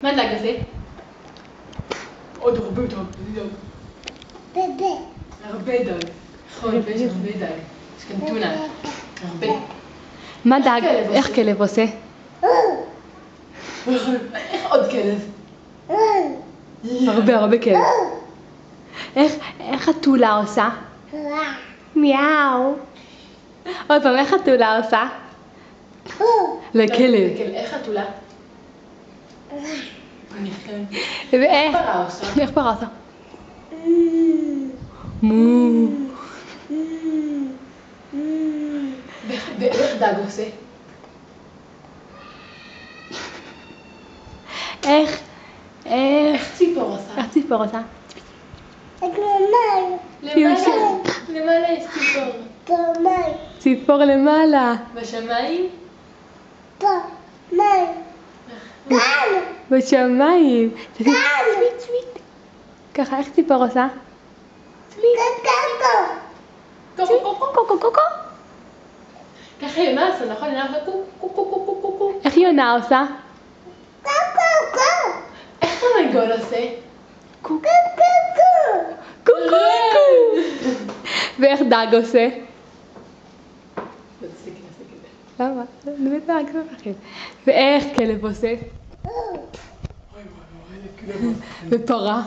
מה דג עושה? עוד הרבה דג. הרבה דג. נכון, יש הרבה דג. יש כאן טונה. הרבה. מה דג? איך כלב עושה? איך עוד כלב? הרבה כלב. איך חתולה עושה? מיאו. עוד פעם, איך חתולה עושה? לכלב. איך חתולה? ואיך? פרה עושה? איך פרה עושה? מו. ואיך דג עושה? איך ציפור עושה? איך ציפור עושה? למעלה יש ציפור. ציפור למעלה. בשמיים? בשמיים. צוויט. ככה, איך ציפור עושה? קוקו. ככה יונה עושה, נכון? יונה עושה קו. איך יונה עושה? איך המנגול עושה? קוקו. ואיך דג עושה? למה? באמת דג זה מפחיד. ואיך כלב עושה? ופרה?